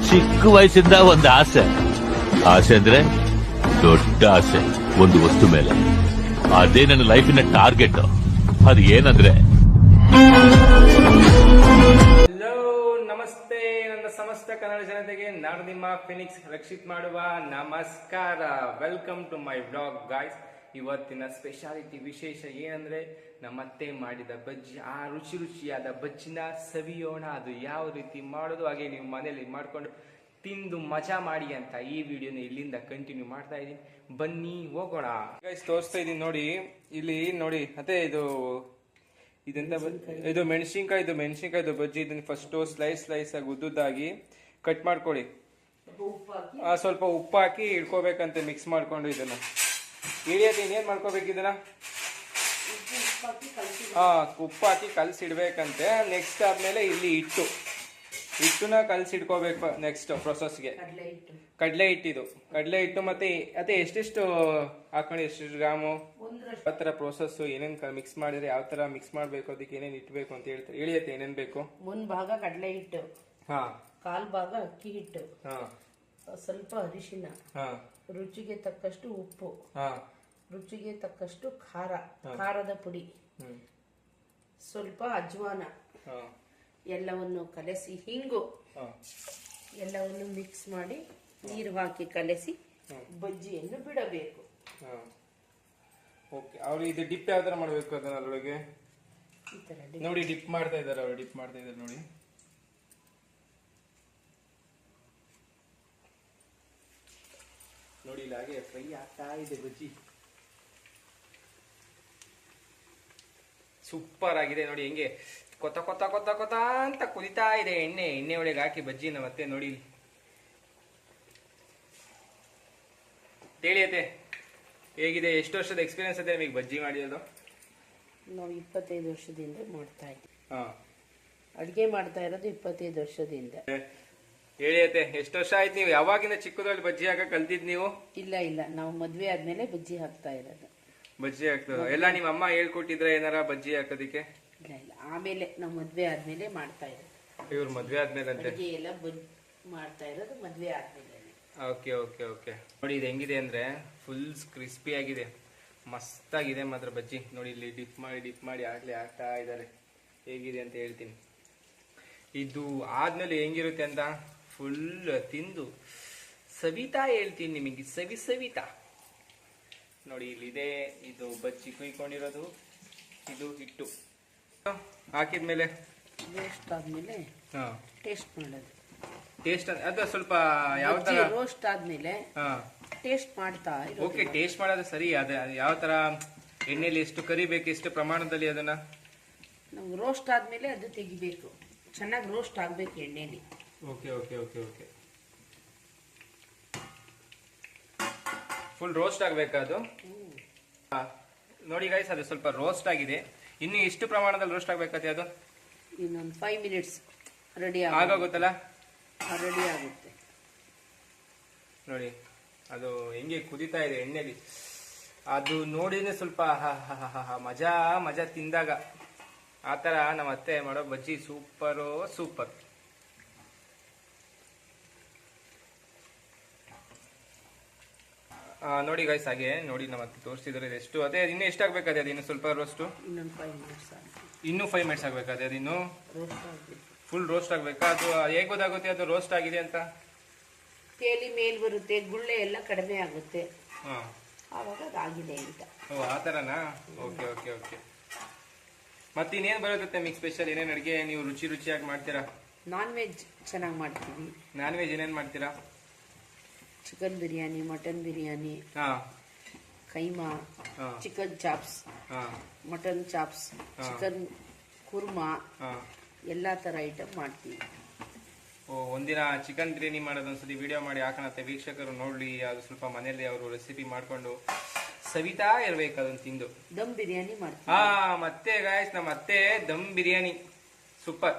ಚಿಕ್ಕ ವಯಸ್ಸಿಂದ ಒಂದು ಆಸೆ ಅಂದ್ರೆ ದೊಡ್ಡ ಆಸೆ, ಒಂದು ವಸ್ತು ಮೇಲೆ. ಅದೇ ನನ್ನ ಲೈಫಿನ ಟಾರ್ಗೆಟ್. ಅದು ಏನಂದ್ರೆ ಹಲೋ ನಮಸ್ತೆ ನನ್ನ ಸಮಸ್ತ ಕನ್ನಡ ಜನತೆಗೆ ನಾನು ನಿಮ್ಮ ಫಿನಿಕ್ಸ್ ರಕ್ಷಿತ್ ಮಾಡುವ ನಮಸ್ಕಾರ. Welcome to my blog guys. ಇವತ್ತಿನ ಸ್ಪೆಷಾಲಿಟಿ ವಿಶೇಷ ಏನಂದ್ರೆ ನಮ್ಮತ್ತೆ ಮಾಡಿದ ಬಜ್ಜಿ. ಆ ರುಚಿಯಾದ ಬಜ್ಜಿನ ಸವಿಯೋಣ. ಅದು ಯಾವ ರೀತಿ ಮಾಡೋದು, ಹಾಗೆ ನೀವು ಮನೆಯಲ್ಲಿ ಮಾಡ್ಕೊಂಡು ತಿಂದು ಮಜಾ ಮಾಡಿ ಅಂತ ಈ ವಿಡಿಯೋನ ಇಲ್ಲಿಂದ ಕಂಟಿನ್ಯೂ ಮಾಡ್ತಾ ಇದೀನಿ. ಬನ್ನಿ ಹೋಗೋಣ ಗೈಸ್. ತೋರಿಸ್ತಾ ಇದೀನಿ ನೋಡಿ, ಇಲ್ಲಿ ನೋಡಿ. ಮತ್ತೆ ಇದೆಂತ ಇದು ಮೆಣಸಿನ್ಕಾಯ್ದು ಬಜ್ಜಿ. ಇದನ್ನ ಫಸ್ಟ್ ಸ್ಲೈಸ್ ಆಗಿ ಉದ್ದುದ್ದಾಗಿ ಕಟ್ ಮಾಡ್ಕೊಳ್ಳಿ. ಸ್ವಲ್ಪ ಉಪ್ಪು ಹಾಕಿ ಇಡ್ಕೋಬೇಕಂತೆ, ಮಿಕ್ಸ್ ಮಾಡ್ಕೊಂಡು ಇದನ್ನ ಇಳಿಯತ್ತೆ. ಇನ್ನೇನ್ ಮಾಡ್ಕೋಬೇಕು ಇದನ್ನ, ಉಪ್ಪು ಹಾಕಿ ಕಲ್ಸಿಡ್ಬೇಕಂತೆ. ನೆಕ್ಸ್ಟ್ ಆದ್ಮೇಲೆ ಇಲ್ಲಿ ಹಿಟ್ಟನ್ನ ಕಲ್ಸಿಡ್ಕೋಬೇಕು. ನೆಕ್ಸ್ಟ್ ಪ್ರೊಸೆಸ್ಗೆ ಕಡಲೆ ಹಿಟ್ಟು ಮತ್ತೆ ಅದೇ ಎಷ್ಟೆಷ್ಟು ಹಾಕೊಂಡು ಎಷ್ಟೆಷ್ಟು ಗ್ರಾಮು ಯಾವ ತರ ಪ್ರೊಸೆಸ್, ಏನೇನ್ ಮಿಕ್ಸ್ ಮಾಡಿದ್ರೆ ಯಾವ ತರ ಮಿಕ್ಸ್ ಮಾಡ್ಬೇಕು, ಅದಕ್ಕೆ ಏನೇನ್ ಇಟ್ಬೇಕು ಅಂತ ಹೇಳ್ತಾರೆ. ಇಳಿಯತ್ತೆ ಏನೇನ್ ಬೇಕು. ಭಾಗ ಕಡಲೆ ಹಿಟ್ಟು, ಕಾಲ್ ಭಾಗ ಅಕ್ಕಿ ಹಿಟ್ಟು, ಸ್ವಲ್ಪ ಅರಿಶಿನ, ರುಚಿಗೆ ತಕ್ಕಷ್ಟು ಉಪ್ಪು, ರುಚಿಗೆ ತಕ್ಕಷ್ಟು ಖಾರದ ಪುಡಿ, ಸ್ವಲ್ಪ ಅಜ್ವಾನ, ಎಲ್ಲವನ್ನು ಕಲಸಿ ಹಿಂಗು ಎಲ್ಲವನ್ನು ಮಿಕ್ಸ್ ಮಾಡಿ ನೀರು ಹಾಕಿ ಕಲಸಿ ಬಜ್ಜಿಯನ್ನು ಬಿಡಬೇಕು. ಓಕೆ, ಅವ್ರು ಇದು ಡಿಪ್ ಯಾವ ತರ ಮಾಡ್ಬೇಕು ಅದನ್ನ ಅದ್ರೊಳಗೆ ನೋಡಿ. ಡಿಪ್ ಮಾಡ್ತಾ ಇದಾರೆ ನೋಡಿ. ನೋಡಿ ಇಲ್ಲಿ ಹಾಗೆ ಫ್ರೈ ಆಗ್ತಾ ಇದೆ ಬಜ್ಜಿ. ಸೂಪರ್ ಆಗಿದೆ ನೋಡಿ. ಹೆಂಗೆ ಕೊತ್ತ ಅಂತ ಕುದಿತಾ ಇದೆ. ಎಣ್ಣೆ ಒಳಗೆ ಹಾಕಿ ಬಜ್ಜಿನ ಮತ್ತೆ ನೋಡಿ ತಿಳಿಯತ್ತೆ ಹೇಗಿದೆ. ಎಷ್ಟು ವರ್ಷದ ಎಕ್ಸ್ಪೀರಿಯನ್ಸ್ ಇದೆ ನಿಮಗೆ ಬಜ್ಜಿ ಮಾಡಿರೋದು? ನಾವು 25 ವರ್ಷದಿಂದ ಮಾಡ್ತಾ ಇದ್ದೀವಿ. ಅಡ್ಗೆ ಮಾಡ್ತಾ ಇರೋದು 25 ವರ್ಷದಿಂದ. ಹೇಳಿಯತ್ತೆ ಎಷ್ಟು ವರ್ಷ ಆಯ್ತು ನೀವು ಯಾವಾಗಿಂದ ಚಿಕ್ಕದ್ರಲ್ಲಿ ಬಜ್ಜಿ ಹಾಕ ಕಲ್ತಿದ್ ನೀವು? ಇಲ್ಲ, ನಾವು ಮದ್ವೆ ಆದ್ಮೇಲೆ ಬಜ್ಜಿ ಹಾಕ್ತಾ ಇರೋದು. ಬಜ್ಜಿ ಹಾಕ್ತದ ಎಲ್ಲ ನಿಮ್ಮ ಅಮ್ಮ ಹೇಳ್ಕೊಟ್ಟಿದ್ರ ಏನಾರ ಬಜ್ಜಿ ಹಾಕೋದಿಕ್ಕೆ? ಇಲ್ಲ, ಆಮೇಲೆ ನಾವು ಮದ್ವೆ ಆದ್ಮೇಲೆ ಮಾಡ್ತಾ ಇರೋದು. ಇವ್ರು ಮದ್ವೆ ಆದ್ಮೇಲೆ ಅಂತ ಅಡ್ಗೆ ಎಲ್ಲ ಮಾಡ್ತಾ ಇರೋದು ಮದ್ವೆ ಆದ್ಮೇಲೆ. ಓಕೆ ನೋಡಿ ಇದು ಹೆಂಗಿದೆ ಅಂದ್ರೆ ಫುಲ್ ಕ್ರಿಸ್ಪಿ ಆಗಿದೆ, ಮಸ್ತ್ ಆಗಿದೆ ಮಾತ್ರ ಬಜ್ಜಿ. ನೋಡಿ ಇಲ್ಲಿ ಡಿಪ್ ಮಾಡಿ ಆಗ್ಲೇ ಹಾಕ್ತಾ ಇದ್ದಾರೆ. ಹೇಗಿದೆ ಅಂತ ಹೇಳ್ತೀನಿ. ಇದು ಆದ್ಮೇಲೆ ಹೆಂಗಿರುತ್ತೆ ಅಂತ ಫುಲ್ ತಿಂದು ಸವಿತಾ ಹೇಳ್ತೀನಿ ನಿಮಗೆ. ಸವಿತಾ ನೋಡಿ ಇಲ್ಲಿದೆ. ಇದು ಬಜ್ಜಿ ಕುಯ್ಕೊಂಡಿರೋದು, ಇದು ಹಿಟ್ಟು ಹಾಕಿದ್ಮೇಲೆ ರೋಸ್ಟ್ ಆದ್ಮೇಲೆ ಟೇಸ್ಟ್ ಮಾಡೋದು. ಟೇಸ್ಟ್ ಅದು ಸ್ವಲ್ಪ ಯಾವ ತರ ರೋಸ್ಟ್ ಆದ್ಮೇಲೆ ಟೇಸ್ಟ್ ಮಾಡ್ತಾ ಇರೋದು. ಓಕೆ, ಟೇಸ್ಟ್ ಮಾಡೋದು ಸರಿ. ಅದ ಯಾವ ತರ ಎಣ್ಣೆಲಿ ಎಷ್ಟು ಕರಿಬೇಕು, ಎಷ್ಟು ಪ್ರಮಾಣದಲ್ಲಿ ಅದನ್ನ ನಾವು ರೋಸ್ಟ್ ಆದ್ಮೇಲೆ ಅದು ತೆಗಿಬೇಕು. ಚೆನ್ನಾಗಿ ರೋಸ್ಟ್ ಆಗ್ಬೇಕು ಎಣ್ಣೆಲಿ. ಓಕೆ ಫುಲ್ ರೋಸ್ಟ್ ಆಗ್ಬೇಕಾ ಅದು? ನೋಡಿ ಗೈಸ್, ಅದು ಸ್ವಲ್ಪ ರೋಸ್ಟ್ ಆಗಿದೆ. ಇನ್ನು ಎಷ್ಟು ಪ್ರಮಾಣದಲ್ಲಿ ರೋಸ್ಟ್ ಆಗ್ಬೇಕತ್ತೆ ಅದು? ಇನ್ನೊಂದು 5 ಮಿನಿಟ್ಸ್ ರೆಡಿ ಆಗೋಗುತ್ತಲ್ಲ? ರೆಡಿ ಆಗುತ್ತೆ ನೋಡಿ. ಅದು ಹೆಂಗೆ ಕುದಿತಾ ಇದೆ ಎಣ್ಣೆಲಿ. ಅದು ನೋಡಿದ್ರೆ ಸ್ವಲ್ಪ ಮಜಾ ತಿಂದಾಗ. ಆತರ ನಮ್ಮ ಅತ್ತೆ ಮಾಡೋ ಬಜ್ಜಿ ಸೂಪರ್. ನೋಡಿ ಗೈಸ್, ಹಾಗೆ ನೋಡಿ ನಮ್ಮ ಅತ್ತೆ ತೋರಿಸ್ತಿದ್ರೆ ಎಷ್ಟು. ಅದೇ ಇನ್ನು ಎಷ್ಟು ಆಗ್ಬೇಕಾದ್ರೆ ಅದು? ಇನ್ನು ಸ್ವಲ್ಪ ರೋಸ್ಟ್, ಇನ್ನು 5 ಮಿನಿಟ್ಸ್ ಆಗ್ಬೇಕಾದ್ರೆ ಅದು ಇನ್ನು ಫುಲ್ ರೋಸ್ಟ್ ಆಗ್ಬೇಕಾ? ಅದು ಹೇಗೆ ಗೊತ್ತಾಗುತ್ತೆ ಅದು ರೋಸ್ಟ್ ಆಗಿದೆ ಅಂತ? ತೇಲಿ ಮೇಲ್ ಬರುತ್ತೆ, ಗುಳ್ಳೆ ಎಲ್ಲ ಕಡಿಮೆ ಆಗುತ್ತೆ, ಆವಾಗ ಅದಾಗಿದೆ ಅಂತ. ಓ ಆ ಥರನಾ? ಓಕೆ. ಮತ್ತೆ ಇನ್ನೇನು ಬರುತ್ತೆ ಮಿಕ್ಸ್ ಸ್ಪೆಷಲ್? ಏನೇನು ಅಡುಗೆ ನೀವು ರುಚಿಯಾಗಿ ಮಾಡ್ತೀರಾ? ನಾನ್ ವೆಜ್ ಚೆನ್ನಾಗಿ ಮಾಡ್ತೀವಿ. ನಾನ್ ವೆಜ್ ಏನೇನು ಮಾಡ್ತೀರಾ? Chicken biryani, mutton biryani, keema, chicken chops, mutton chops, chicken korma, ಎಲ್ಲಾ ತರ ಐಟಮ್ ಮಾಡ್ತೀವಿ. ಒಂದಿನ ಚಿಕನ್ ಬಿರಿಯಾನಿ ಮಾಡೋದು ಒಂದ್ಸತಿ ವಿಡಿಯೋ ಮಾಡಿ ಹಾಕೋಣತ್ತೆ, ವೀಕ್ಷಕರು ನೋಡ್ಲಿ. ಅದು ಸ್ವಲ್ಪ ಮನೆಯಲ್ಲಿ ಅವರು ರೆಸಿಪಿ ಮಾಡ್ಕೊಂಡು ಸವಿತಾ ಇರ್ಬೇಕು ಅದನ್ನ ತಿಂದು. ದಮ್ ಬಿರಿಯಾನಿ ಮಾಡ್ತೀವಿ. ಮತ್ತೆ ಗಾಯ್ಸ್, ನಮ್ಮ ಅತ್ತೆ ದಮ್ ಬಿರಿಯಾನಿ ಸೂಪರ್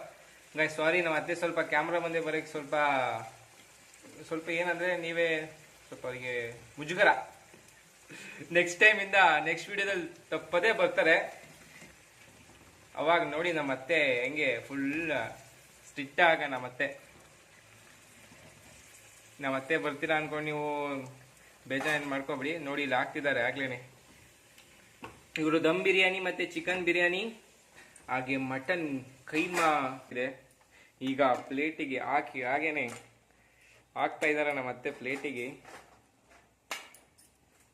ಗಾಯ್ಸ್. ಸಾರಿ, ನಮ್ಮ ಅತ್ತೆ ಸ್ವಲ್ಪ ಕ್ಯಾಮ್ರಾ ಮುಂದೆ ಬರೋಕ್ಕೆ ಸ್ವಲ್ಪ ಏನಂದ್ರೆ ನೀವೇ ಸ್ವಲ್ಪ ಅವರಿಗೆ ಮುಜುಗರ. ನೆಕ್ಸ್ಟ್ ಟೈಮ್ ಇಂದ ನೆಕ್ಸ್ಟ್ ವಿಡಿಯೋದಲ್ಲಿ ತಪ್ಪದೇ ಬರ್ತಾರೆ. ಅವಾಗ ನೋಡಿ ನಮ್ಮ ಅತ್ತೆ ಹೆಂಗೆ ಫುಲ್ ಸ್ಟ್ರಿಕ್ಟ್ ಆಗ ನಮ್ಮ ಅತ್ತೆ. ನಾವು ಮತ್ತೆ ಬರ್ತೀರಾ ಅನ್ಕೊಂಡು ನೀವು ಬೇಜಾರು ಮಾಡ್ಕೊಬಿಡಿ. ನೋಡಿ ಇಲ್ಲಿ ಹಾಕ್ತಿದ್ದಾರೆ ಆಗ್ಲೇನೆ. ಇವರು ದಮ್ ಬಿರಿಯಾನಿ ಮತ್ತೆ ಚಿಕನ್ ಬಿರಿಯಾನಿ ಹಾಗೆ ಮಟನ್ ಕೈಮಾ ಇದೆ. ಈಗ ಪ್ಲೇಟಿಗೆ ಹಾಕಿ ಹಾಗೇನೆ ಹಾಕ್ತಾ ಇದ್ದಾರೆ ನಮ್ಮ ಮತ್ತೆ ಪ್ಲೇಟಿಗೆ.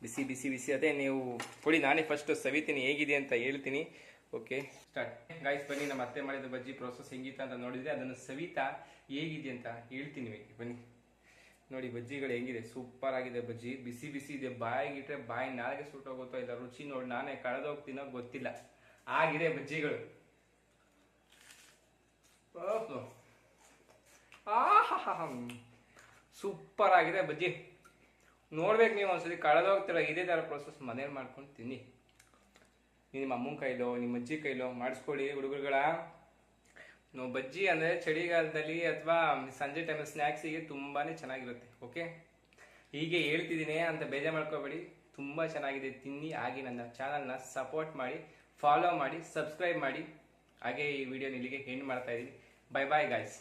ಬಿಸಿ ಬಿಸಿ ಬಿಸಿ ಅದೇ ನೀವು ಕೊಡಿ, ನಾನೇ ಫಸ್ಟ್ ಸವಿತೀನಿ ಹೇಗಿದೆ ಅಂತ ಹೇಳ್ತೀನಿ. Okay start guys. ಬನ್ನಿ ನಮ್ಮ ಅತ್ತೆ ಮಾಡಿದ ಬಜ್ಜಿ ಪ್ರೋಸೆಸ್ ಹೆಂಗಿತ್ತ ಅಂತ ನೋಡಿದ್ರೆ ಅದನ್ನು ಸವಿತಾ ಹೇಗಿದೆ ಅಂತ ಹೇಳ್ತೀನಿ. ಬನ್ನಿ ನೋಡಿ ಬಜ್ಜಿಗಳು ಹೆಂಗಿದೆ. ಸೂಪರ್ ಆಗಿದೆ ಬಜ್ಜಿ, ಬಿಸಿ ಬಿಸಿ ಇದೆ. ಬಾಯಿಗಿಟ್ರೆ ಬಾಯಿ ನಾಳೆಗೆ ಸುಟ್ಟೋಗುತ್ತೋ ಇಲ್ಲ ರುಚಿ ನೋಡಿ ನಾನೇ ಕಳೆದೋಗ್ತೀನೋ ಗೊತ್ತಿಲ್ಲ, ಆಗಿದೆ ಬಜ್ಜಿಗಳು. ಸೂಪರ್ ಆಗಿದೆ ಬಜ್ಜಿ. ನೋಡ್ಬೇಕು ನೀವು ಒಂದ್ಸತಿ, ಕಳೆದೋಗ್ತಿಲ್ಲ. ಇದೇ ತರ ಪ್ರೋಸೆಸ್ ಮನೇಲಿ ಮಾಡ್ಕೊಂಡು ತಿನ್ನಿ. ನಿಮ್ಮ ಅಮ್ಮನ ಕೈಲೋ ನಿಮ್ಮ ಅಜ್ಜಿ ಕೈಲೋ ಮಾಡಿಸ್ಕೊಳ್ಳಿ ಹುಡುಗರುಗಳ. ನಾವು ಬಜ್ಜಿ ಅಂದರೆ ಚಳಿಗಾಲದಲ್ಲಿ ಅಥವಾ ಸಂಜೆ ಟೈಮಲ್ಲಿ ಸ್ನ್ಯಾಕ್ಸಿಗೆ ತುಂಬಾ ಚೆನ್ನಾಗಿರುತ್ತೆ. ಓಕೆ, ಹೀಗೆ ಹೇಳ್ತಿದ್ದೀನಿ ಅಂತ ಬೇಜಾರು ಮಾಡ್ಕೋಬೇಡಿ, ತುಂಬ ಚೆನ್ನಾಗಿದೆ, ತಿನ್ನಿ. ಹಾಗೆ ನನ್ನ ಚಾನಲ್ನ ಸಪೋರ್ಟ್ ಮಾಡಿ, ಫಾಲೋ ಮಾಡಿ, ಸಬ್ಸ್ಕ್ರೈಬ್ ಮಾಡಿ. ಹಾಗೆ ಈ ವಿಡಿಯೋನ ಇಲ್ಲಿಗೆ ಎಂಡ್ ಮಾಡ್ತಾ ಇದ್ದೀನಿ. Bye bye guys.